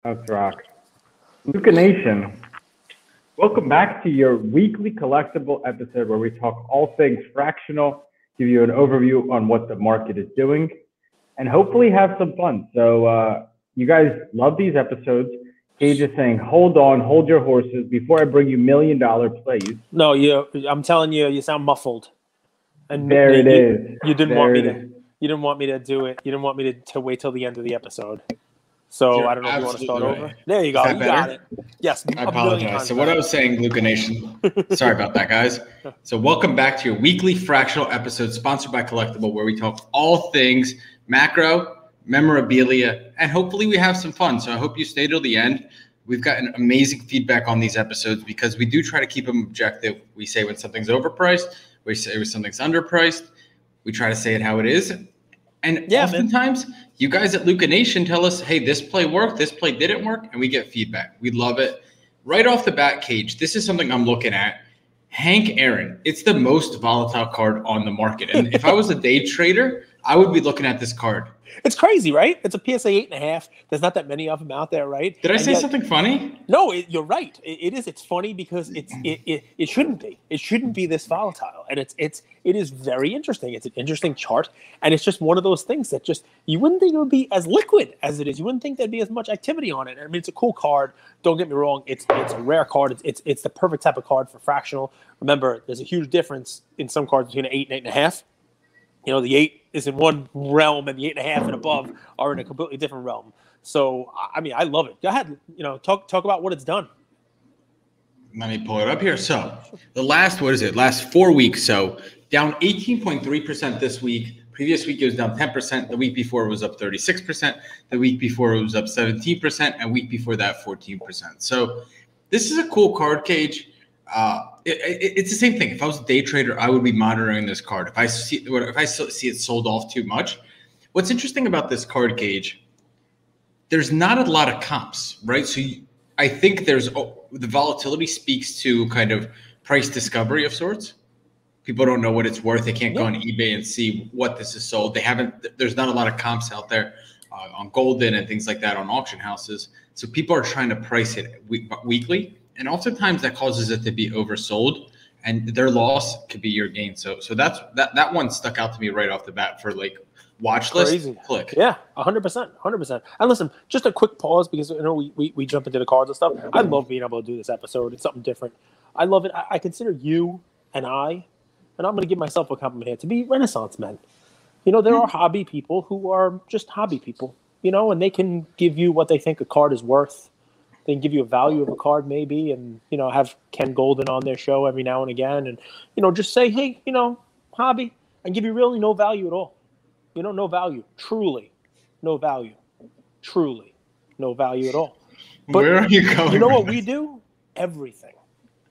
That's rock. Luca Nation, welcome back to your weekly collectible episode where we talk all things fractional, give you an overview on what the market is doing, and hopefully have some fun. So you guys love these episodes. Cage is saying, hold on, hold your horses before I bring you $1 million plays. No, I'm telling you, you sound muffled. And there it is. You didn't want me to. You didn't want me to do it. You didn't want me to wait till the end of the episode. So I don't know if you want to start over. There you go. You got it. Yes. I apologize. So what I was saying, Luca Nation, sorry about that, guys. So welcome back to your weekly fractional episode sponsored by Collectable, where we talk all things macro, memorabilia, and hopefully we have some fun. So I hope you stay till the end. We've gotten amazing feedback on these episodes because we do try to keep them objective. We say when something's overpriced, we say when something's underpriced. We try to say it how it is. And oftentimes, you guys at Luca Nation tell us, hey, this play worked, this play didn't work, and we get feedback. We love it. Right off the bat, Cage, this is something I'm looking at. Hank Aaron, it's the most volatile card on the market. And if I was a day trader, I would be looking at this card. It's crazy, right? It's a PSA 8.5. There's not that many of them out there, right? Did I say something funny? No, you're right. It is. It's funny because it shouldn't be. It shouldn't be this volatile, and it is very interesting. It's an interesting chart, and it's just one of those things that just you wouldn't think it would be as liquid as it is. You wouldn't think there'd be as much activity on it. I mean, it's a cool card. Don't get me wrong. It's a rare card. It's the perfect type of card for fractional. Remember, there's a huge difference in some cards between an 8 and 8.5. You know, the 8 is in one realm, and the 8.5 and above are in a completely different realm. So, I mean, I love it. Go ahead. Talk about what it's done. Let me pull it up here. So, the last 4 weeks. So, down 18.3% this week. Previous week, it was down 10%. The week before, it was up 36%. The week before, it was up 17%. And week before that, 14%. So, this is a cool card, Cage. It's the same thing. If I was a day trader, I would be monitoring this card. If I see it sold off too much. What's interesting about this card, Gauge, there's not a lot of comps, right? So I think the volatility speaks to kind of price discovery of sorts. People don't know what it's worth. They can't go on eBay and see what this is sold. There's not a lot of comps out there on Golden and things like that on auction houses. So people are trying to price it weekly. And oftentimes that causes it to be oversold, and their loss could be your gain. So that one stuck out to me right off the bat for like watch list. Crazy. Click. Yeah, 100%. And listen, just a quick pause because we jump into the cards and stuff. I love being able to do this episode. It's something different. I love it. I consider you and I'm going to give myself a compliment here, to be Renaissance men. There are hobby people who are just hobby people, and they can give you what they think a card is worth. They can give you a value of a card maybe, and, have Ken Golden on their show every now and again. And, just say, hey, hobby, and give you really no value at all. No value. Truly no value. Truly no value at all. But where are you going? You know what we do? Everything.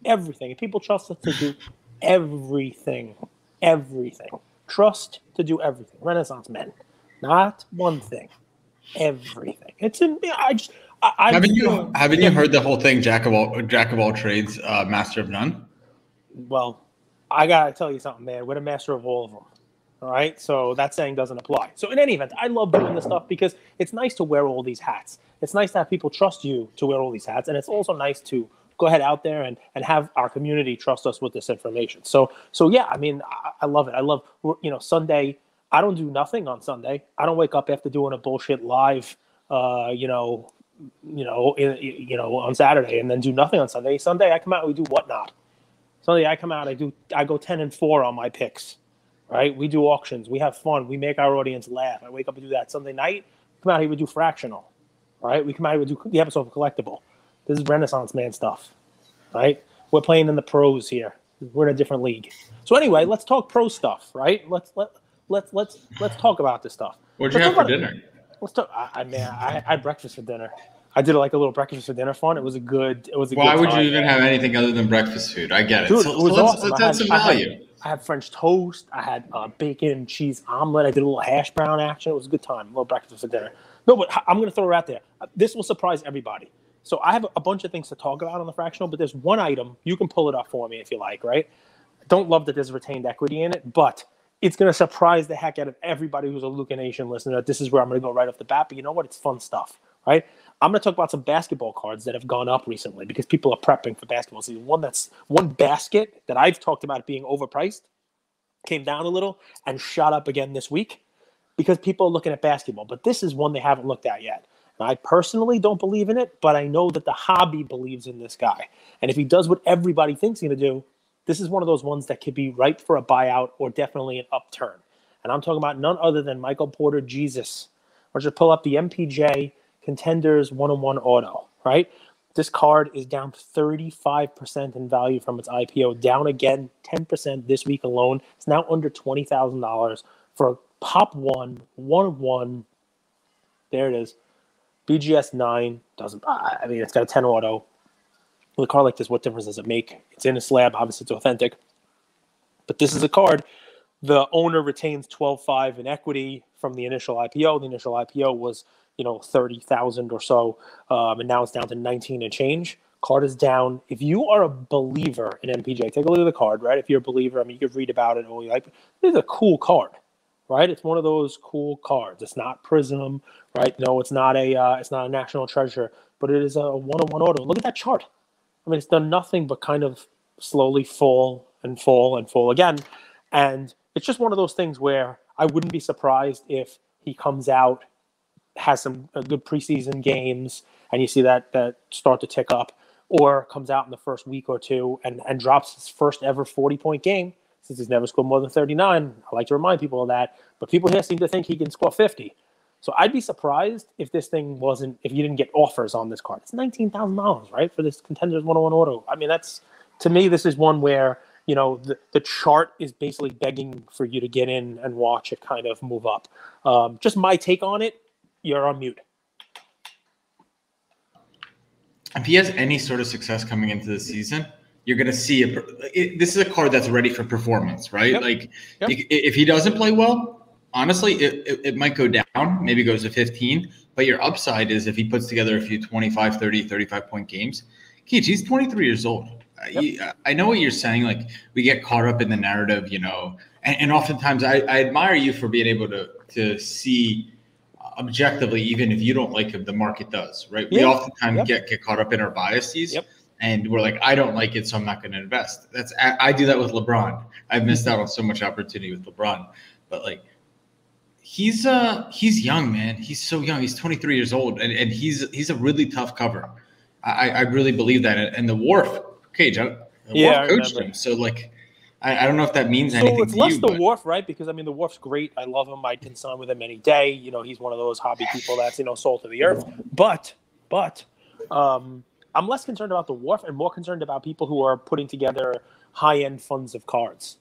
And people trust us to do everything. Trust to do everything. Renaissance men. Not one thing. Everything. Haven't you heard the whole thing? Jack of all trades, master of none. Well, I gotta tell you something, man. We're the master of all of them. All right, so that saying doesn't apply. So in any event, I love doing this stuff because it's nice to wear all these hats. It's nice to have people trust you to wear all these hats, and it's also nice to go ahead out there and have our community trust us with this information. So yeah, I mean, I love it. I love Sunday. I don't do nothing on Sunday. I don't wake up after doing a bullshit live. On Saturday and then do nothing on Sunday. Sunday I come out and we do whatnot. Sunday I come out, I go 10-4 on my picks. Right? We do auctions, we have fun, we make our audience laugh. I wake up and do that. Sunday night, come out here, we do fractional. Right? We come out here, we do the episode of Collectable. This is Renaissance man stuff. Right? We're playing in the pros here. We're in a different league. So anyway, let's talk pro stuff, right? Let's talk about this stuff. What'd you have for dinner? Let's talk. I had breakfast for dinner. I did like a little breakfast for dinner fun. It was a good. Why would you even have anything other than breakfast food? I get it. Dude, it was awesome. Let's add some value. I had French toast. I had bacon and cheese omelet. I did a little hash brown action. It was a good time. A little breakfast for dinner. No, but I'm going to throw it out there. This will surprise everybody. So I have a bunch of things to talk about on the fractional, but there's one item. You can pull it up for me if you like, right? Don't love that there's retained equity in it, but it's going to surprise the heck out of everybody who's a Luca Nation listener that this is where I'm going to go right off the bat. But you know what? It's fun stuff, right? I'm going to talk about some basketball cards that have gone up recently because people are prepping for basketball season. One basket that I've talked about being overpriced came down a little and shot up again this week because people are looking at basketball. But this is one they haven't looked at yet. And I personally don't believe in it, but I know that the hobby believes in this guy. And if he does what everybody thinks he's going to do, this is one of those ones that could be ripe for a buyout or definitely an upturn. And I'm talking about none other than Michael Porter Jesus. I'll just pull up the MPJ Contenders 101 Auto, right? This card is down 35% in value from its IPO, down again 10% this week alone. It's now under $20,000 for a Pop 1 There it is. BGS 9 doesn't, I mean, it's got a 10 auto. With a card like this, what difference does it make? It's in a slab. Obviously, it's authentic. But this is a card. The owner retains 12.5 in equity from the initial IPO. The initial IPO was, 30,000 or so, and now it's down to 19 and change. Card is down. If you are a believer in MPJ, take a look at the card, right? If you're a believer, I mean, you could read about it all you like. This is a cool card, right? It's one of those cool cards. It's not Prism, right? No, it's not a national treasure, but it is a one-on-one auto. Look at that chart. I mean, it's done nothing but kind of slowly fall and fall and fall again. And it's just one of those things where I wouldn't be surprised if he comes out, has some good preseason games, and you see that start to tick up, or comes out in the first week or two and drops his first ever 40-point game, since he's never scored more than 39. I like to remind people of that. But people here seem to think he can score 50. So I'd be surprised if this thing if you didn't get offers on this card. It's $19,000, right, for this Contenders 101 Auto. I mean, to me, this is one where, the chart is basically begging for you to get in and watch it kind of move up. Just my take on it, you're on mute. If he has any sort of success coming into the season, you're going to see this is a card that's ready for performance, right? Yep. If he doesn't play well, honestly, it might go down, maybe goes to 15, but your upside is if he puts together a few 25, 30, 35-point games. Keach, he's 23 years old. Yep. I know what you're saying. Like, we get caught up in the narrative, and oftentimes I admire you for being able to see objectively, even if you don't like him, the market does, right? We oftentimes get caught up in our biases, and we're like, I don't like it, so I'm not going to invest. I do that with LeBron. I've missed out on so much opportunity with LeBron, but like, he's young, man. He's so young. He's 23 years old, and he's a really tough cover. I really believe that. And the Wharf, Cage, the Wharf coached him. So like, I don't know if that means anything to you. So it's less the Wharf, right? Because I mean, the Wharf's great. I love him. I'd consign with him any day. He's one of those hobby people that's sold to the earth. But I'm less concerned about the Wharf and more concerned about people who are putting together high-end funds of cards.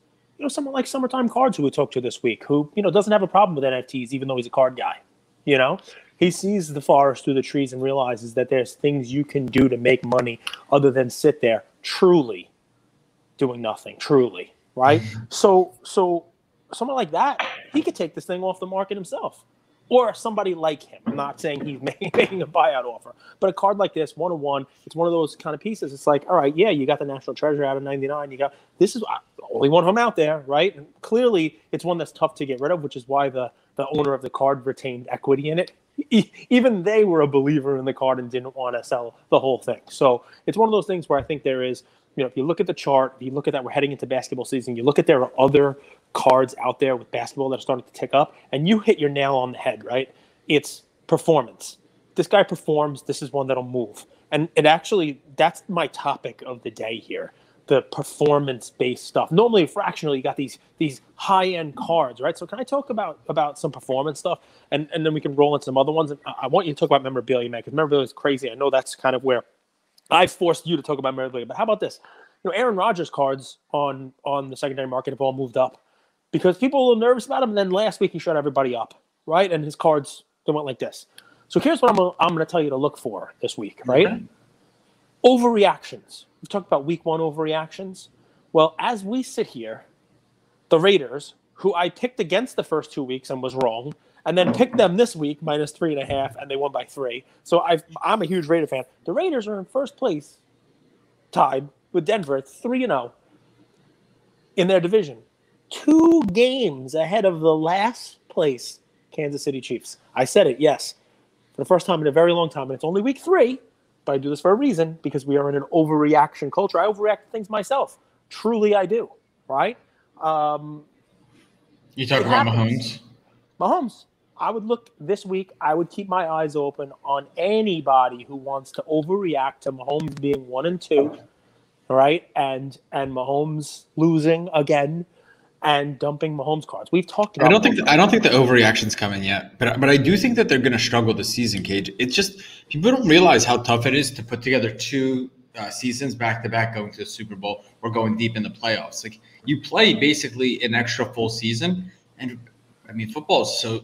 Someone like Summertime Cards, who we talked to this week, who doesn't have a problem with NFTs, even though he's a card guy. He sees the forest through the trees and realizes that there's things you can do to make money other than sit there truly doing nothing, truly, right? So someone like that, he could take this thing off the market himself, or somebody like him. I'm not saying he's making a buyout offer, but a card like this, 101, it's one of those kind of pieces. It's like, all right, yeah, you got the National Treasure out of 99. This is the only one of them out there, right? And clearly, it's one that's tough to get rid of, which is why the owner of the card retained equity in it. Even they were a believer in the card and didn't want to sell the whole thing. So it's one of those things where I think there is, if you look at the chart, if you look at that, we're heading into basketball season, you look at there are other cards out there with basketball that are starting to tick up, and you hit your nail on the head, right? It's performance. This guy performs. This is one that'll move. And it actually, that's my topic of the day here, the performance-based stuff. Normally, fractional, you got these high-end cards, right? So can I talk about some performance stuff, and then we can roll into some other ones? And I want you to talk about memorabilia, man, because memorabilia is crazy. I know that's kind of where I've forced you to talk about memorabilia. But how about this? Aaron Rodgers cards on the secondary market have all moved up because people were nervous about him. And then last week he shut everybody up, right? And his cards, they went like this. So here's what I'm going to tell you to look for this week, right? Okay. Overreactions. We've talked about week 1 overreactions. Well, as we sit here, the Raiders, who I picked against the first 2 weeks and was wrong, and then picked them this week minus 3.5, and they won by 3. So I'm a huge Raider fan. The Raiders are in first place, tied with Denver at 3-0 in their division, 2 games ahead of the last place Kansas City Chiefs. I said it, yes. for the first time in a very long time, and it's only week 3, but I do this for a reason, because we are in an overreaction culture. I overreact to things myself. Truly, I do, right? You talk about Mahomes? Mahomes. I would look this week, I would keep my eyes open on anybody who wants to overreact to Mahomes being 1-2, all right, and Mahomes losing again and dumping Mahomes cards. We've talked about. I don't think the overreaction's coming yet, but I do think that they're going to struggle this season, Cage. It's just people don't realize how tough it is to put together 2 seasons back to back, going to the Super Bowl or going deep in the playoffs. Like, you play basically an extra full season, and I mean, football is so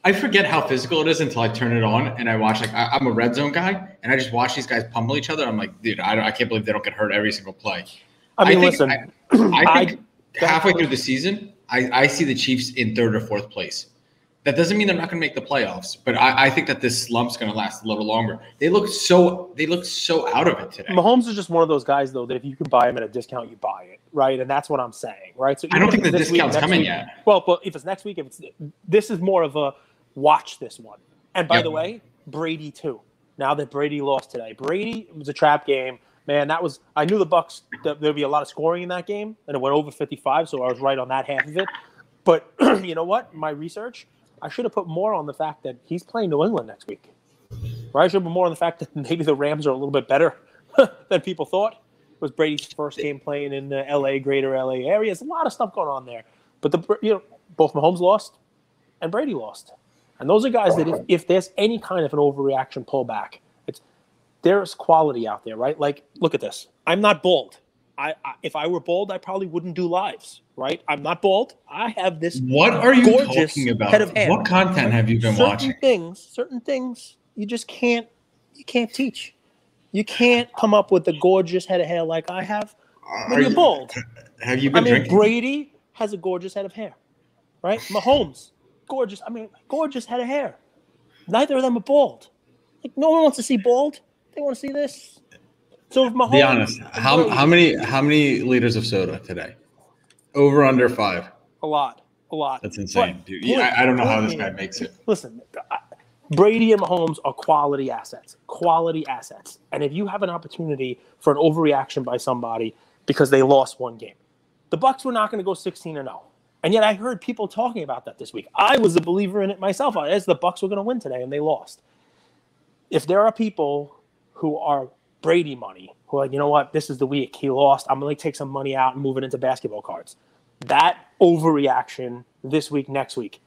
I forget how physical it is until I turn it on and I watch. Like, I'm a red zone guy, and I just watch these guys pummel each other. I'm like, dude, I can't believe they don't get hurt every single play. I mean, I think halfway through the season, I see the Chiefs in 3rd or 4th place. That doesn't mean they're not going to make the playoffs, but I think that this slump's going to last a little longer. They look so out of it today. Mahomes is just one of those guys, though, that if you can buy him at a discount, you buy it, right? And that's what I'm saying, right? So I don't think the discount's coming yet. Well, but if it's next week, this is more of a watch this one. And by the way, Brady too. Now that Brady lost today, Brady, it was a trap game. Man, I knew the Bucs, there'd be a lot of scoring in that game, and it went over 55, so I was right on that half of it. But you know what? My research, I should have put more on the fact that he's playing New England next week. Right? I should have put more on the fact that maybe the Rams are a little bit better than people thought. It was Brady's first game playing in the greater LA area. There's a lot of stuff going on there. But both Mahomes lost and Brady lost. And those are guys that if there's any kind of an overreaction pullback, there's quality out there, right? Like, look at this. I'm not bald. If I were bald, I probably wouldn't do lives, right? I'm not bald. I have this What are you gorgeous talking about? head of hair. What content have you been watching? Certain things you just can't teach. You can't come up with a gorgeous head of hair like I have when you're bald. Have you been drinking? Brady has a gorgeous head of hair, right? Mahomes, gorgeous head of hair. Neither of them are bald. Like, no one wants to see bald. They want to see this. So if Mahomes, be honest, how many liters of soda today? Over under 5. A lot. That's insane, dude. I don't know how this guy makes it. Listen, Brady and Mahomes are quality assets. And if you have an opportunity for an overreaction by somebody because they lost one game, the Bucs were not going to go 16-0. And yet I heard people talking about that this week. I was a believer in it myself, as the Bucs were going to win today, and they lost. If there are people who are Brady money, who are like, you know what, this is the week he lost, I'm going to take some money out and move it into basketball cards. That overreaction this week, next week,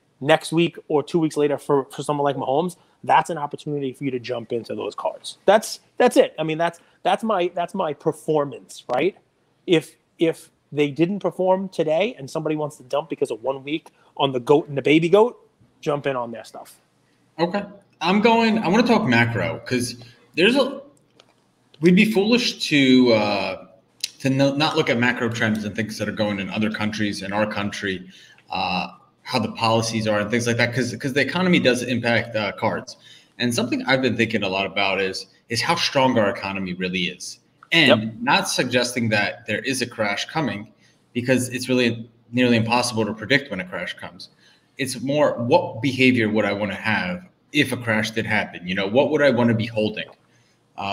or 2 weeks later for someone like Mahomes, that's an opportunity for you to jump into those cards. That's it. I mean, that's my performance, right? If they didn't perform today and somebody wants to dump because of 1 week on the goat and the baby goat, jump in on their stuff. Okay. I want to talk macro because we'd be foolish to not look at macro trends and things that are going in other countries, in our country, how the policies are and things like that, because the economy does impact cards. And something I've been thinking a lot about is how strong our economy really is. And not suggesting that there is a crash coming, because it's really nearly impossible to predict when a crash comes. It's more, what behavior would I want to have if a crash did happen? What would I want to be holding?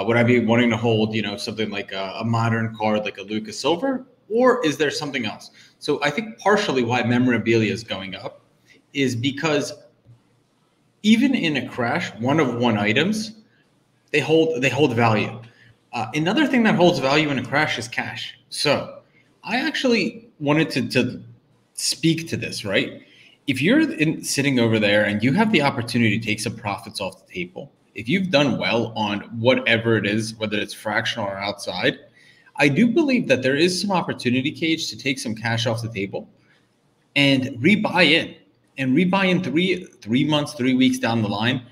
Would I be wanting to hold, something like a modern card like a Lucas Silver, or is there something else? So I think partially why memorabilia is going up is because even in a crash, one-of-one items, they hold value. Another thing that holds value in a crash is cash. So I actually wanted to speak to this, right? If you're sitting over there and you have the opportunity to take some profits off the table, if you've done well on whatever it is, whether it's fractional or outside, I do believe that there is some opportunity, Cage, to take some cash off the table and rebuy in 3 months, 3 weeks down the line,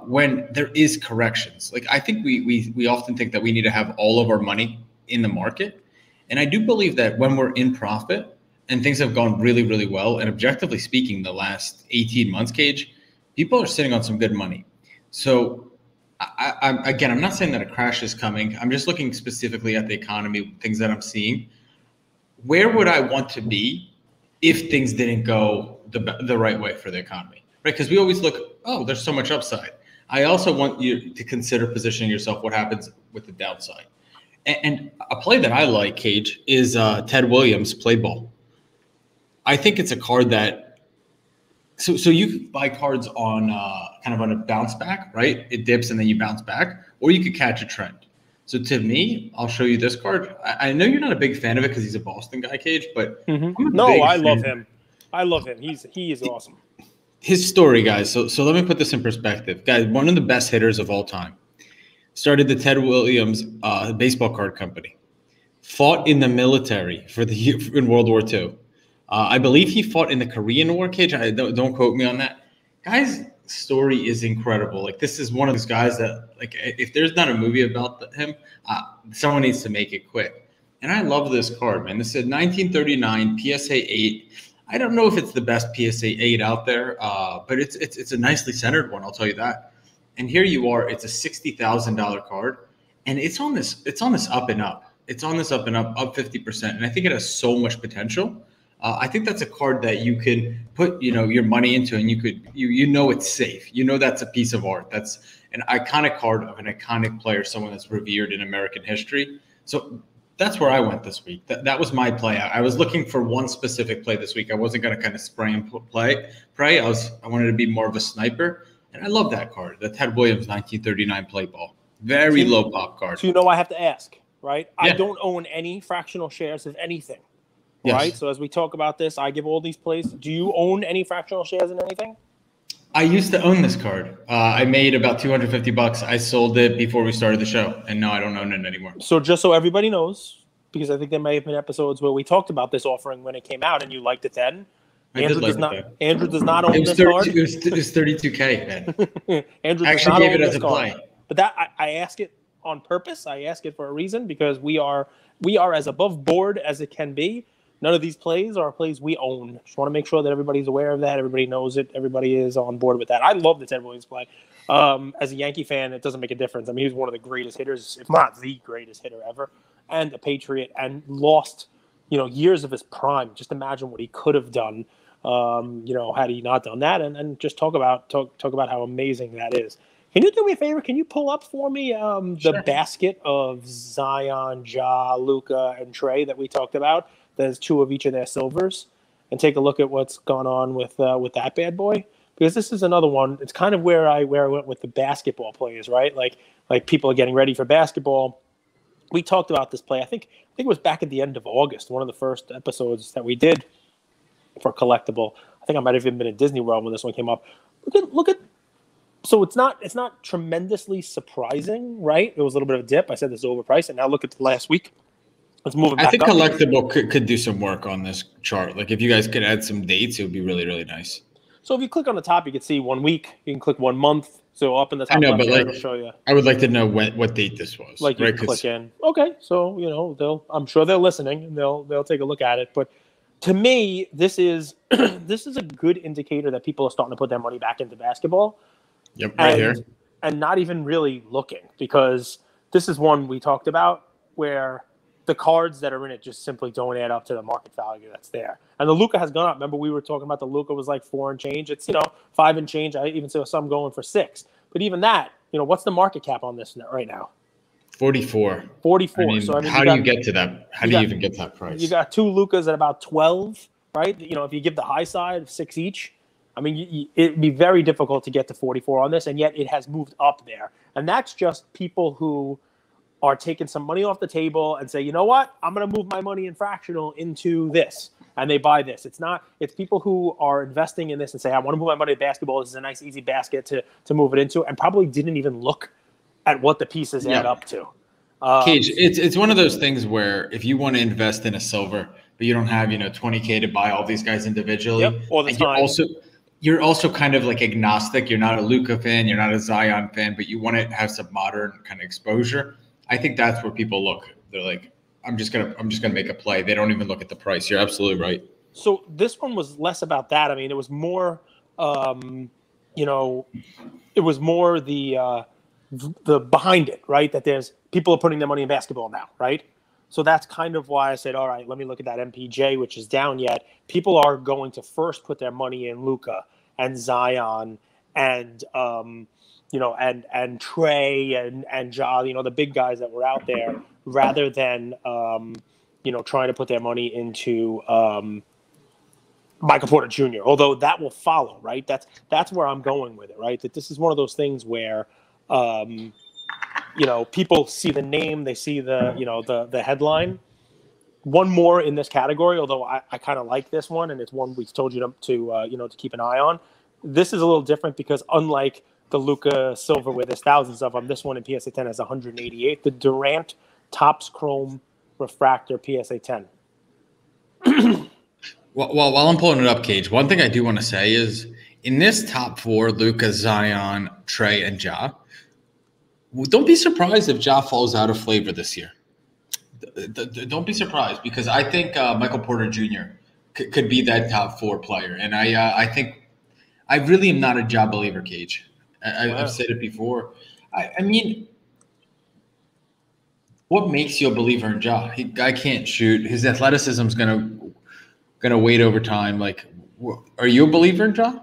when there is corrections. Like, I think we often think that we need to have all of our money in the market. And I do believe that when we're in profit and things have gone really, really well, and objectively speaking, the last 18 months, Cage, people are sitting on some good money. So I'm not saying that a crash is coming. I'm just looking specifically at the economy, things that I'm seeing. Where would I want to be if things didn't go the right way for the economy, right? Because we always look oh, there's so much upside. I also want you to consider positioning yourself what happens with the downside. And a play that I like, Cage, is Ted Williams play ball. I think it's a card that so you could buy cards on kind of on a bounce back, right? It dips and then you bounce back, or you could catch a trend. So to me, I'll show you this card. I know you're not a big fan of it because he's a Boston guy, Cage, but no, I love him. I love him. He is awesome. His story, guys. So let me put this in perspective, guys. One of the best hitters of all time. Started the Ted Williams baseball card company. Fought in the military in World War II. I believe he fought in the Korean War, Cage. Don't quote me on that. Guy's story is incredible. Like, this is one of those guys that, like, if there's not a movie about him, someone needs to make it quick. And I love this card, man. This is 1939 PSA 8. I don't know if it's the best PSA 8 out there, but it's a nicely centered one. I'll tell you that. And here you are. It's a $60,000 card, and it's on this up and up. It's on this up and up 50%, and I think it has so much potential. I think that's a card that you can put, your money into, and you know it's safe. You know that's a piece of art. That's an iconic card of an iconic player, someone that's revered in American history. So that's where I went this week. That was my play. I was looking for one specific play this week. I wasn't going to kind of spray and pray. I wanted to be more of a sniper, and I love that card. The Ted Williams 1939 play ball. Very low pop card. So I have to ask, right? Yeah. I don't own any fractional shares of anything. Yes. Right. So as we talk about this, I give all these plays. Do you own any fractional shares in anything? I used to own this card. I made about $250. I sold it before we started the show, and no, I don't own it anymore. So just so everybody knows, because I think there may have been episodes where we talked about this offering when it came out, and you liked it then. Andrew does not own this card. It was $32K then. Andrew does not own this card. But that I ask it on purpose. I ask it for a reason, because we are as above board as it can be. None of these plays are plays we own. Just want to make sure that everybody's aware of that. Everybody knows it. Everybody is on board with that. I love the Ted Williams play. As a Yankee fan, it doesn't make a difference. I mean, he's one of the greatest hitters, if not the greatest hitter ever, and a Patriot, and lost, years of his prime. Just imagine what he could have done, had he not done that, and just talk about how amazing that is. Can you do me a favor? Can you pull up for me the basket of Zion, Ja, Luka, and Trey that we talked about? There's 2 of each of their silvers, and take a look at what's gone on with that bad boy. Because this is another one. It's kind of where I went with the basketball players, right? Like people are getting ready for basketball. We talked about this play. I think it was back at the end of August, one of the first episodes that we did for Collectable. I think I might have even been in Disney World when this one came up. Look at. So it's not tremendously surprising, right? It was a little bit of a dip. I said this is overpriced, and now look at the last week. Let's move it back. I think Collectable could do some work on this chart. Like, if you guys could add some dates, it would be really, really nice. So if you click on the top, you can see 1 week. You can click 1 month. So up in the top, I know, but it'll show you. I would like to know what date this was. Like, you can click in. Okay, so I'm sure they're listening, and they'll take a look at it. But to me, this is a good indicator that people are starting to put their money back into basketball. Yep, right here. And not even really looking, because this is one we talked about where the cards that are in it just simply don't add up to the market value that's there. And the Luka has gone up. Remember, we were talking about the Luka was like 4 and change. It's, 5 and change. I even saw some going for 6. But even that, what's the market cap on this right now? 44. 44. I mean, so how do you get to that? How do you even get that price? You got 2 Lukas at about 12, right? If you give the high side of 6 each, I mean, it'd be very difficult to get to 44 on this, and yet it has moved up there. And that's just people who are taking some money off the table and say, you know what, I'm going to move my money in fractional into this, and they buy this. It's people who are investing in this and say, I want to move my money to basketball. This is a nice, easy basket to move it into, and probably didn't even look at what the pieces add up to. Cage, it's one of those things where if you want to invest in a silver, but you don't have, $20K to buy all these guys individually, all the time. You're also kind of like agnostic. You're not a Luka fan, you're not a Zion fan, but you want to have some modern kind of exposure. I think that's where people look. They're like, I'm just gonna make a play. They don't even look at the price. You're absolutely right. So this one was less about that. I mean, it was more, it was more the behind it, right? That there's people are putting their money in basketball now, right? So that's kind of why I said, all right, let me look at that MPJ, which is down yet. People are going to first put their money in Luka and Zion and and Trey and Ja, the big guys that were out there, rather than trying to put their money into Michael Porter Jr. Although that will follow, right? That's where I'm going with it, right? That this is one of those things where people see the name, they see the headline. One more in this category, although I kind of like this one, and it's one we've told you to keep an eye on. This is a little different because unlike the Luka Silver where there's thousands of them, this one in PSA 10 has 188. The Durant Topps Chrome Refractor PSA 10. While I'm pulling it up, Cage, one thing I do want to say is in this top four, Luka, Zion, Trey, and Ja, don't be surprised if Ja falls out of flavor this year. Don't be surprised because I think Michael Porter Jr. could be that top four player. And I think I really am not a Ja believer, Cage. I've said it before. I mean, what makes you a believer in Ja? Guy can't shoot. His athleticism is gonna wait over time. Like, are you a believer in Ja?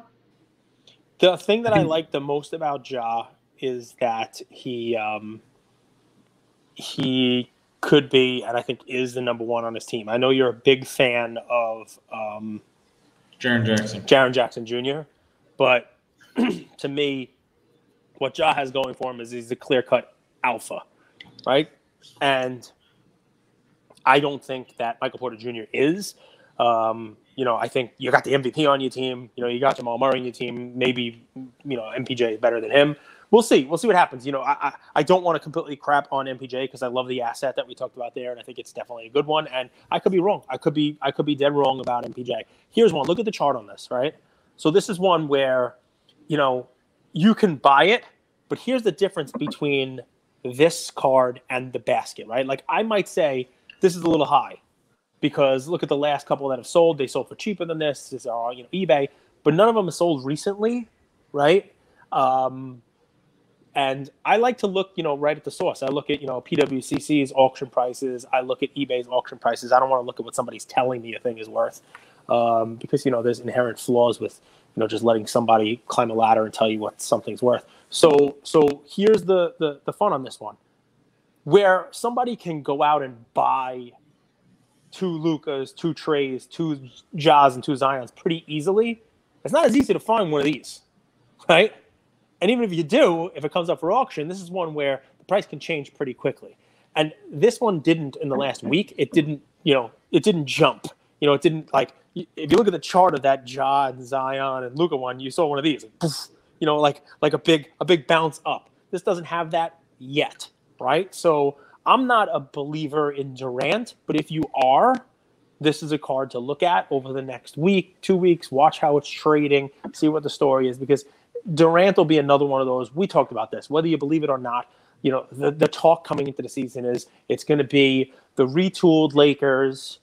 The thing that I like the most about Ja is that he could be, and I think is the number one on his team. I know you're a big fan of Jaren Jackson Jr., but to me, what Ja has going for him is he's the clear-cut alpha, right? And I don't think that Michael Porter Jr. is. I think you got the MVP on your team. You got Jamal Murray on your team. Maybe, MPJ is better than him. We'll see. We'll see what happens. I don't want to completely crap on MPJ because I love the asset that we talked about there, and I think it's definitely a good one. And I could be wrong. I could be dead wrong about MPJ. Here's one. Look at the chart on this, right? So this is one where, you can buy it, but here's the difference between this card and the basket, right? Like I might say this is a little high because look at the last couple that have sold. They sold for cheaper than this. These are all, eBay, but none of them have sold recently, right? And I like to look, right at the source. I look at, PWCC's auction prices. I look at eBay's auction prices. I don't want to look at what somebody's telling me a thing is worth because, there's inherent flaws with, just letting somebody climb a ladder and tell you what something's worth. So here's the fun on this one. Where somebody can go out and buy 2 Lukas, 2 Treys, 2 Ja's, and 2 Zions pretty easily, it's not as easy to find one of these, right? And even if you do, if it comes up for auction, this is one where the price can change pretty quickly. And this one didn't in the last week. It didn't, it didn't jump. It didn't like, if you look at the chart of that Ja and Zion and Luka one, you saw one of these, like, poof, like a big bounce up. This doesn't have that yet, right? So I'm not a believer in Durant, but if you are, this is a card to look at over the next week, 2 weeks, watch how it's trading, see what the story is, because Durant will be another one of those. We talked about this, whether you believe it or not. The talk coming into the season is it's going to be the retooled Lakers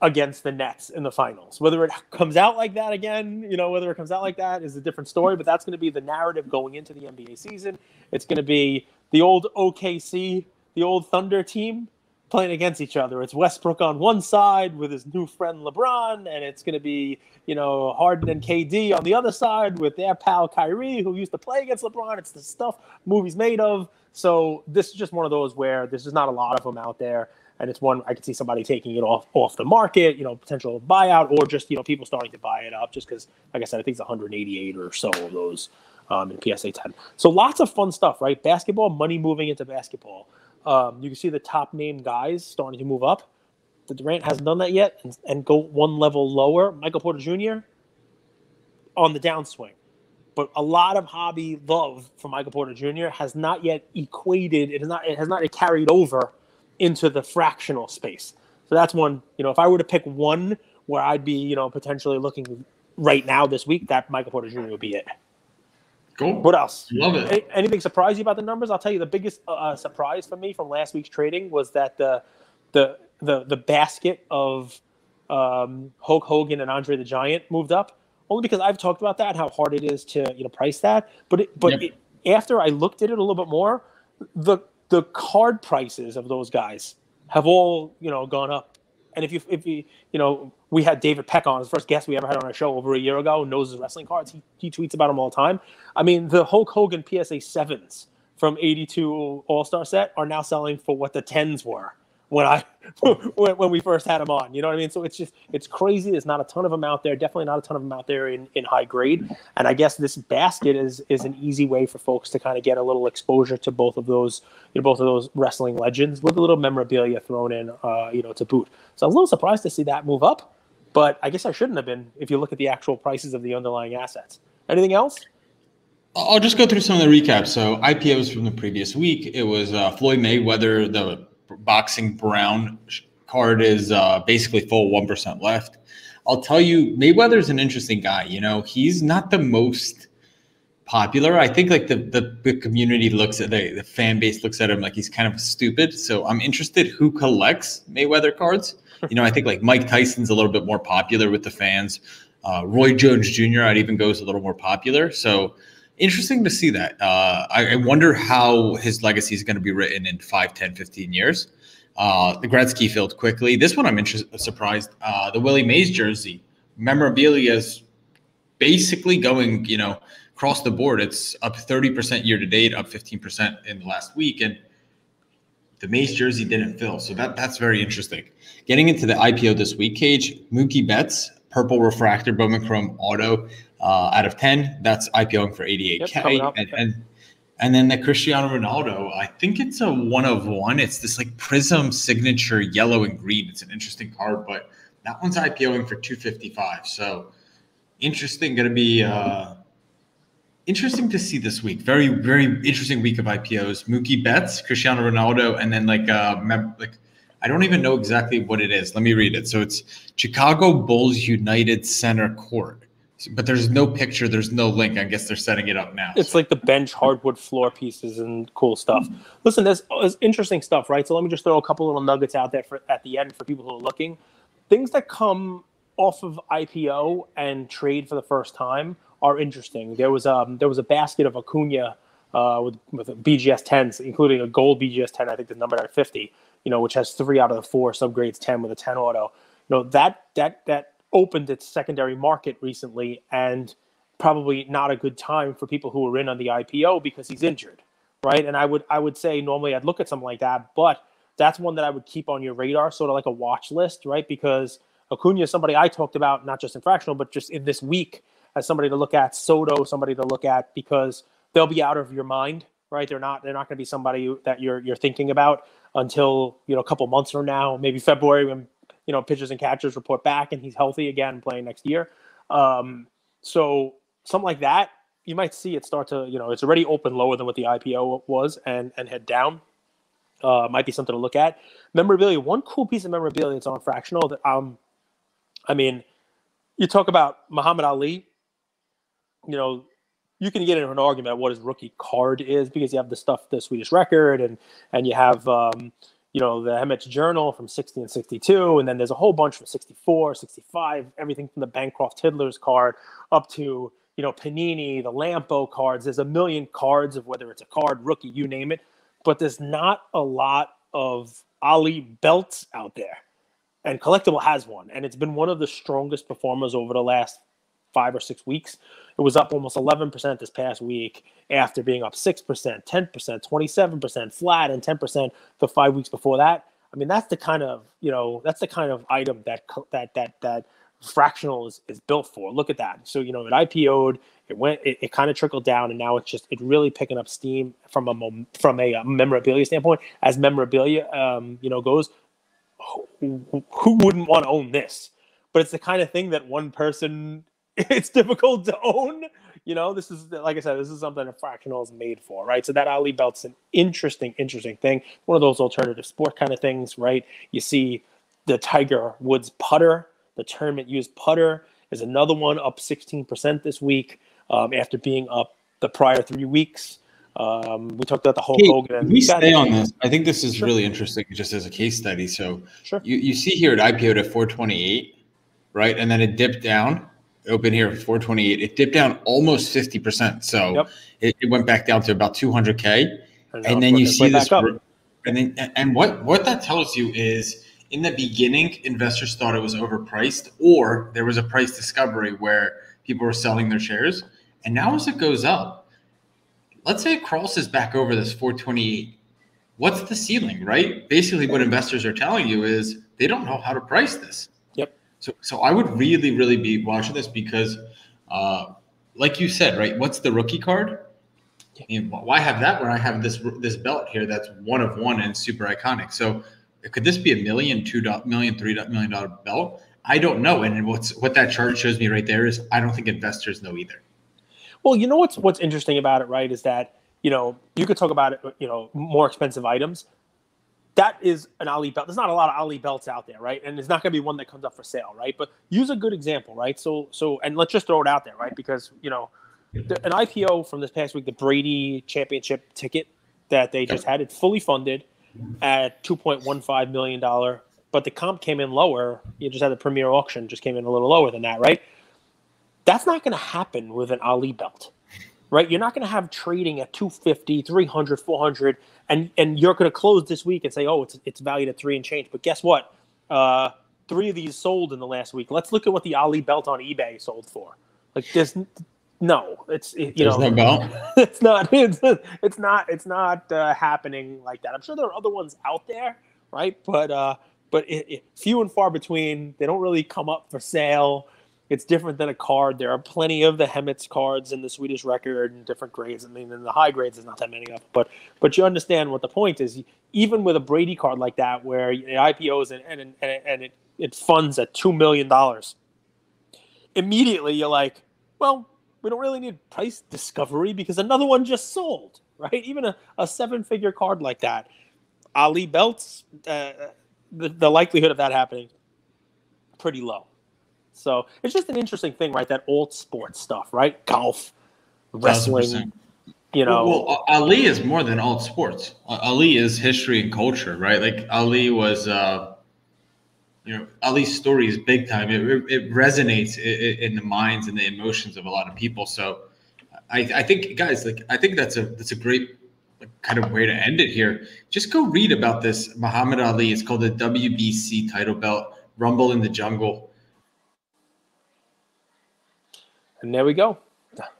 against the Nets in the finals. Whether it comes out like that again, whether it comes out like that is a different story, but that's going to be the narrative going into the NBA season. It's going to be the old OKC, the old Thunder team playing against each other. It's Westbrook on one side with his new friend LeBron, and it's going to be, Harden and KD on the other side with their pal Kyrie, who used to play against LeBron. It's the stuff movies made of. So this is just one of those where there's just not a lot of them out there. And it's one I could see somebody taking it off the market, potential buyout, or just, people starting to buy it up just because, like I said, I think it's 188 or so of those in PSA 10. So lots of fun stuff, right? Basketball, money moving into basketball. You can see the top name guys starting to move up. The Durant hasn't done that yet and go one level lower. Michael Porter Jr. on the downswing. But a lot of hobby love for Michael Porter Jr. has not yet equated. It has not yet carried over into the fractional space. So that's one, if I were to pick one where I'd be, potentially looking right now this week, that Michael Porter Jr. would be it. Cool. What else? Love it. Anything surprise you about the numbers? I'll tell you the biggest surprise for me from last week's trading was that the basket of Hulk Hogan and Andre the Giant moved up. Only because I've talked about that, how hard it is to price that. But after I looked at it a little bit more, the card prices of those guys have all gone up And if you we had David Peck on, his first guest we ever had on our show over a year ago, knows his wrestling cards. He tweets about them all the time. I mean, the Hulk Hogan PSA 7s from 82 All-Star set are now selling for what the 10s were when we first had them on. You know what I mean? So it's crazy. There's not a ton of them out there. Definitely not a ton of them out there in high grade. And I guess this basket is an easy way for folks to kind of get a little exposure to both of those wrestling legends with a little memorabilia thrown in, to boot. So I was a little surprised to see that move up, but I guess I shouldn't have been if you look at the actual prices of the underlying assets. Anything else? I'll just go through some of the recaps. So IPOs from the previous week, it was Floyd Mayweather, the boxing brown card is basically full 1% left. I'll tell you, Mayweather's an interesting guy. He's not the most popular. I think like the community looks at the fan base looks at him like he's kind of stupid. So I'm interested who collects Mayweather cards. I think like Mike Tyson's a little bit more popular with the fans. Roy Jones Jr. I'd even go is a little more popular. So interesting to see that. I wonder how his legacy is going to be written in 5, 10, 15 years. The Gretzky filled quickly. This one I'm surprised. The Willie Mays jersey memorabilia is basically going, across the board. It's up 30% year to date, up 15% in the last week, and the Mays jersey didn't fill. So that's very interesting. Getting into the IPO this week, Cage, Mookie Betts, purple refractor Bowman Chrome auto out of 10. That's IPOing for 88K. Yep, and then the Cristiano Ronaldo, I think it's a 1 of 1. It's this like Prism signature yellow and green. It's an interesting card, but that one's IPOing for 255. So interesting, going to be interesting to see this week. Very, very interesting week of IPOs. Mookie Betts, Cristiano Ronaldo, and then I don't even know exactly what it is. Let me read it. So it's Chicago Bulls United Center Court. But there's no picture. There's no link. I guess they're setting it up now. It's like the bench hardwood floor pieces and cool stuff. Listen, there's interesting stuff, right? So let me just throw a couple little nuggets out there at the end for people who are looking. Things that come off of IPO and trade for the first time are interesting. There was a basket of Acuna with BGS 10s, including a gold BGS 10. I think the number at 50. Which has 3 out of the 4 subgrades 10 with a 10 auto. That opened its secondary market recently, and probably not a good time for people who are in on the IPO because he's injured, right? And I would say normally I'd look at something like that, but that's one that I would keep on your radar, sort of like a watch list, right? Because Acuna is somebody I talked about, not just in fractional, but just in this week as somebody to look at. Soto, somebody to look at, because they'll be out of your mind, right? They're not going to be somebody that you're thinking about until a couple months from now, maybe February, when pitchers and catchers report back and he's healthy again playing next year. So something like that, you might see it start to, it's already open lower than what the IPO was and head down. Might be something to look at. Memorabilia, one cool piece of memorabilia that's on fractional that you talk about Muhammad Ali, you can get into an argument of what his rookie card is because you have the Swedish record, and you have the Hemmets Journal from 60 and 62, and then there's a whole bunch from 64, 65, everything from the Bancroft Tiddlers card up to Panini, the Lampo cards. There's a million cards of whether it's a card, rookie, you name it, but there's not a lot of Ali belts out there, and Collectable has one, and it's been one of the strongest performers over the last 5 or 6 weeks. It was up almost 11% this past week after being up 6%, 10%, 27% flat, and 10% the 5 weeks before that. I mean, that's the kind of item that fractional is built for. Look at that. So, it IPO'd, it kind of trickled down, and now it's really picking up steam from a memorabilia standpoint. As memorabilia, goes, who wouldn't want to own this? But it's the kind of thing that one person, it's difficult to own. This is, like I said, this is something that fractional is made for, right? So that Ali belt's an interesting thing. One of those alternative sport kind of things, right? You see the Tiger Woods putter, the tournament used putter is another one, up 16% this week after being up the prior 3 weeks. We talked about the Hulk Hogan. We stay on this. I think this is really interesting just as a case study. So you see here at IPO at 428, right? And then it dipped down. Open here at 428. It dipped down almost 50%. So it went back down to about 200K. And then you see this. And what that tells you is in the beginning, investors thought it was overpriced, or there was a price discovery where people were selling their shares. And now as it goes up, let's say it crosses back over this 428. What's the ceiling, right? Basically, what investors are telling you is they don't know how to price this. Yep. So I would really, really be watching this because, like you said, right? What's the rookie card? I mean, why have that when I have this belt here that's one of one and super iconic? So could this be $1 million, $2 million, $3 million belt? I don't know. And what that chart shows me right there is I don't think investors know either. Well, you know what's interesting about it, right, is that, you could talk about it, more expensive items. That is an Ali belt. There's not a lot of Ali belts out there, right? And there's not going to be one that comes up for sale, right? But use a good example, right? So, and let's just throw it out there, right? Because, an IPO from this past week, the Brady Championship ticket that they just had, it's fully funded at $2.15 million. But the comp came in lower. You just had the premier auction, just came in a little lower than that, right? That's not going to happen with an Ali belt, right? You're not going to have trading at 250, 300, 400, and you're going to close this week and say, oh, it's valued at 3 and change. But guess what? 3 of these sold in the last week. Let's look at what the Ali belt on eBay sold for. Like there's no belt. It's not happening like that. I'm sure there are other ones out there, right? But few and far between. They don't really come up for sale. It's different than a card. There are plenty of the Hemets cards in the Swedish record in different grades. I mean, in the high grades, there's not that many of them. But you understand what the point is. Even with a Brady card like that, where it IPOs and it funds at $2 million, immediately you're like, well, we don't really need price discovery because another one just sold, right? Even a 7-figure card like that. Ali belts, the likelihood of that happening, pretty low. So it's just an interesting thing, right? That alt sports stuff, right? Golf, wrestling, 100%. Well, Ali is more than alt sports. Ali is history and culture, right? Like Ali was, Ali's story is big time. It resonates in the minds and the emotions of a lot of people. So I think, guys, I think that's a great kind of way to end it here. Just go read about this Muhammad Ali. It's called the WBC title belt, Rumble in the Jungle. And there we go.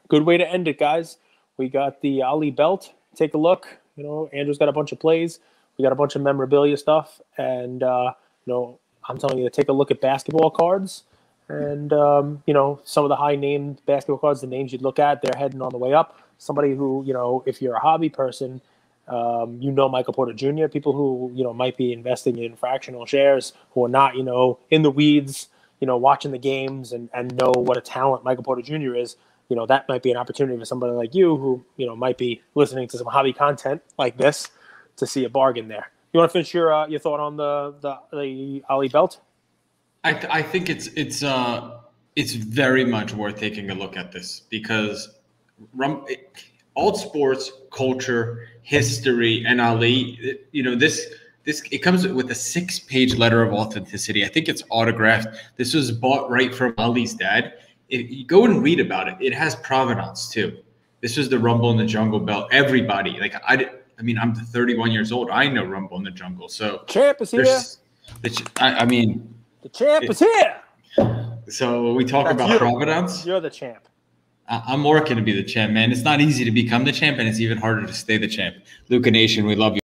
Good way to end it, guys. We got the Ali belt. Take a look. Andrew's got a bunch of plays. We got a bunch of memorabilia stuff. And, I'm telling you to take a look at basketball cards. And, some of the high-named basketball cards, the names you'd look at, they're heading on the way up. Somebody who, if you're a hobby person, Michael Porter Jr., people who, might be investing in fractional shares, who are not, in the weeds, watching the games and know what a talent Michael Porter Jr. is, that might be an opportunity for somebody like you who, might be listening to some hobby content like this to see a bargain there. You want to finish your thought on the Ali belt? I think it's very much worth taking a look at this because alt sports, culture, history, and Ali, this it comes with a 6-page letter of authenticity. I think it's autographed. This was bought right from Ali's dad. You go and read about it. It has provenance too. This was the Rumble in the Jungle belt. Everybody, I'm 31 years old. I know Rumble in the Jungle. So champ is here. The champ is here. So we talk about provenance. You're the champ. I'm working to be the champ, man. It's not easy to become the champ, and it's even harder to stay the champ. Luca Nation, we love you.